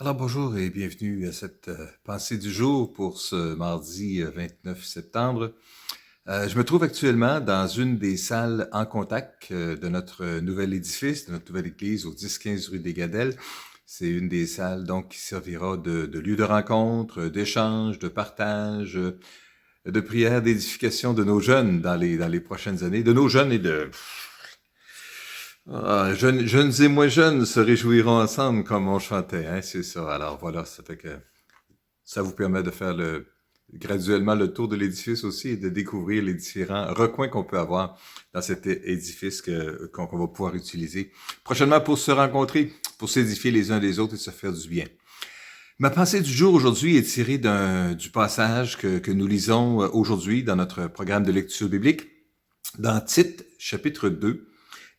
Alors bonjour et bienvenue à cette pensée du jour pour ce mardi 29 septembre. Je me trouve actuellement dans une des salles en contact de notre nouvel édifice, de notre nouvelle église au 10-15 rue des Gadelles. C'est une des salles donc qui servira de lieu de rencontre, d'échange, de partage, de prière, d'édification de nos jeunes dans les prochaines années, de nos jeunes et de jeunes et moins jeunes se réjouiront ensemble comme on chantait, hein, c'est ça. Alors voilà, ça fait que ça vous permet de faire graduellement le tour de l'édifice aussi et de découvrir les différents recoins qu'on peut avoir dans cet édifice qu'on va pouvoir utiliser prochainement pour se rencontrer, pour s'édifier les uns les autres et se faire du bien. Ma pensée du jour aujourd'hui est tirée du passage que nous lisons aujourd'hui dans notre programme de lecture biblique, dans Tite, chapitre 2,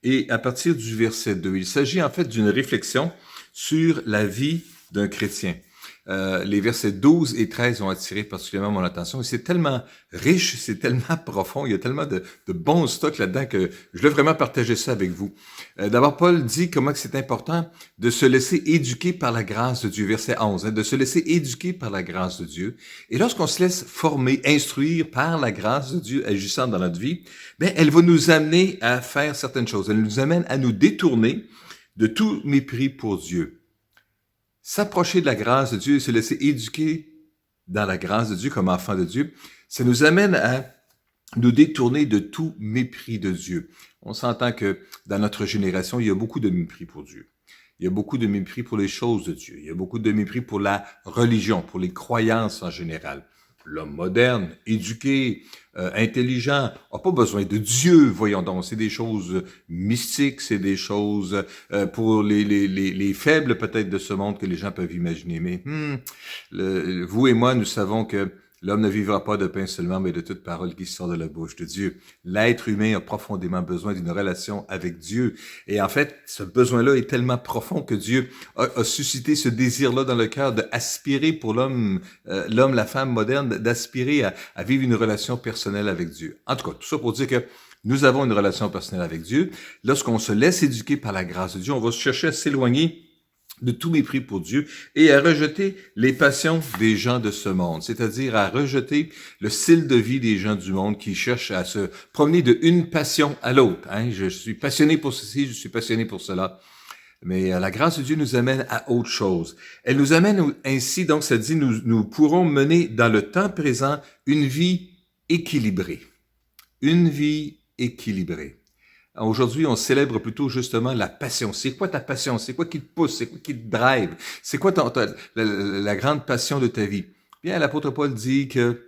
et à partir du verset 2. Il s'agit en fait d'une réflexion sur la vie d'un chrétien. Les versets 12 et 13 ont attiré particulièrement mon attention. Et c'est tellement riche, c'est tellement profond, il y a tellement de bons stocks là-dedans que je voulais vraiment partager ça avec vous. D'abord, Paul dit comment c'est important de se laisser éduquer par la grâce de Dieu, verset 11, de se laisser éduquer par la grâce de Dieu. Et lorsqu'on se laisse former, instruire par la grâce de Dieu agissant dans notre vie, ben, elle va nous amener à faire certaines choses. Elle nous amène à nous détourner de tout mépris pour Dieu. S'approcher de la grâce de Dieu et se laisser éduquer dans la grâce de Dieu comme enfant de Dieu, ça nous amène à nous détourner de tout mépris de Dieu. On s'entend que dans notre génération, il y a beaucoup de mépris pour Dieu. Il y a beaucoup de mépris pour les choses de Dieu. Il y a beaucoup de mépris pour la religion, pour les croyances en général. L'homme moderne, éduqué, intelligent, n'a pas besoin de Dieu, voyons donc. C'est des choses mystiques, c'est des choses pour les faibles peut-être de ce monde que les gens peuvent imaginer. Mais vous et moi, nous savons que l'homme ne vivra pas de pain seulement, mais de toute parole qui sort de la bouche de Dieu. L'être humain a profondément besoin d'une relation avec Dieu. Et en fait, ce besoin-là est tellement profond que Dieu a suscité ce désir-là dans le cœur d'aspirer pour l'homme, la femme moderne, d'aspirer à vivre une relation personnelle avec Dieu. En tout cas, tout ça pour dire que nous avons une relation personnelle avec Dieu. Lorsqu'on se laisse éduquer par la grâce de Dieu, on va chercher à s'éloigner de tout mépris pour Dieu et à rejeter les passions des gens de ce monde, c'est-à-dire à rejeter le style de vie des gens du monde qui cherchent à se promener de une passion à l'autre. Hein? Je suis passionné pour ceci, je suis passionné pour cela. Mais la grâce de Dieu nous amène à autre chose. Elle nous amène ainsi, donc ça dit, nous pourrons mener dans le temps présent une vie équilibrée. Une vie équilibrée. Aujourd'hui, on célèbre plutôt justement la passion. C'est quoi ta passion? C'est quoi qui te pousse? C'est quoi qui te drive? C'est quoi la grande passion de ta vie? Bien, l'apôtre Paul dit que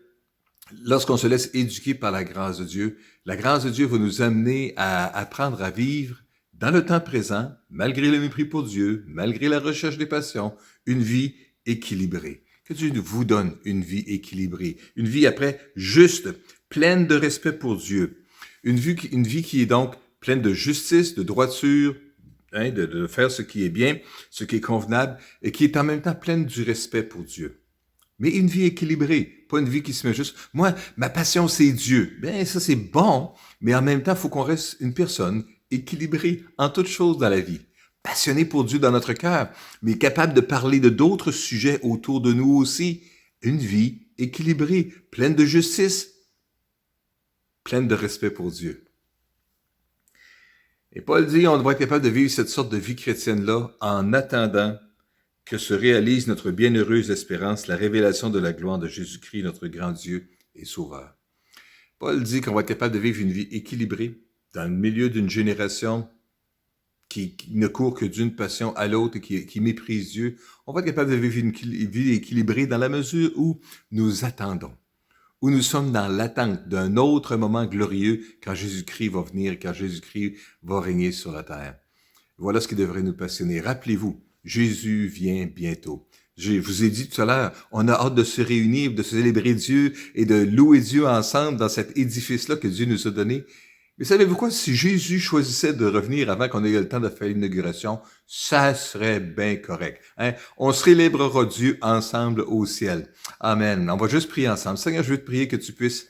lorsqu'on se laisse éduquer par la grâce de Dieu va nous amener à apprendre à vivre dans le temps présent, malgré le mépris pour Dieu, malgré la recherche des passions, une vie équilibrée. Que Dieu vous donne une vie équilibrée, une vie après juste, pleine de respect pour Dieu, une vie qui est donc pleine de justice, de droiture, hein, de faire ce qui est bien, ce qui est convenable, et qui est en même temps pleine du respect pour Dieu. Mais une vie équilibrée, pas une vie qui se met juste. Moi, ma passion, c'est Dieu. Bien, ça, c'est bon, mais en même temps, il faut qu'on reste une personne équilibrée en toutes choses dans la vie. Passionné pour Dieu dans notre cœur, mais capable de parler de d'autres sujets autour de nous aussi. Une vie équilibrée, pleine de justice, pleine de respect pour Dieu. Et Paul dit, on doit être capable de vivre cette sorte de vie chrétienne-là en attendant que se réalise notre bienheureuse espérance, la révélation de la gloire de Jésus-Christ, notre grand Dieu et Sauveur. Paul dit qu'on va être capable de vivre une vie équilibrée dans le milieu d'une génération qui ne court que d'une passion à l'autre et qui méprise Dieu. On va être capable de vivre une vie équilibrée dans la mesure où nous attendons, où nous sommes dans l'attente d'un autre moment glorieux quand Jésus-Christ va venir, quand Jésus-Christ va régner sur la terre. Voilà ce qui devrait nous passionner. Rappelez-vous, Jésus vient bientôt. Je vous ai dit tout à l'heure, on a hâte de se réunir, de célébrer Dieu et de louer Dieu ensemble dans cet édifice-là que Dieu nous a donné. Mais savez-vous quoi? Si Jésus choisissait de revenir avant qu'on ait eu le temps de faire l'inauguration, ça serait bien correct. Hein? On célébrera Dieu ensemble au ciel. Amen. On va juste prier ensemble. Seigneur, je veux te prier que tu puisses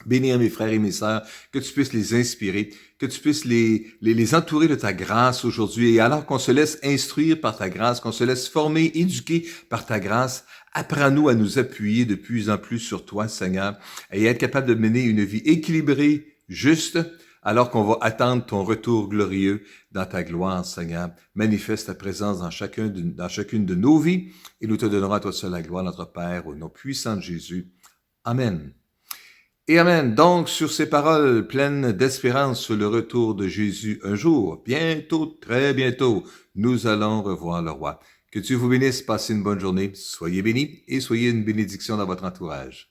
bénir mes frères et mes sœurs, que tu puisses les inspirer, que tu puisses les entourer de ta grâce aujourd'hui. Et alors qu'on se laisse instruire par ta grâce, qu'on se laisse former, éduquer par ta grâce, apprends-nous à nous appuyer de plus en plus sur toi, Seigneur, et être capable de mener une vie équilibrée, juste, alors qu'on va attendre ton retour glorieux dans ta gloire, Seigneur. Manifeste ta présence dans chacune de nos vies, et nous te donnerons à toi seul la gloire, notre Père, au nom puissant de Jésus. Amen. Et amen. Donc, sur ces paroles pleines d'espérance sur le retour de Jésus un jour, bientôt, très bientôt, nous allons revoir le roi. Que Dieu vous bénisse, passez une bonne journée, soyez bénis et soyez une bénédiction dans votre entourage.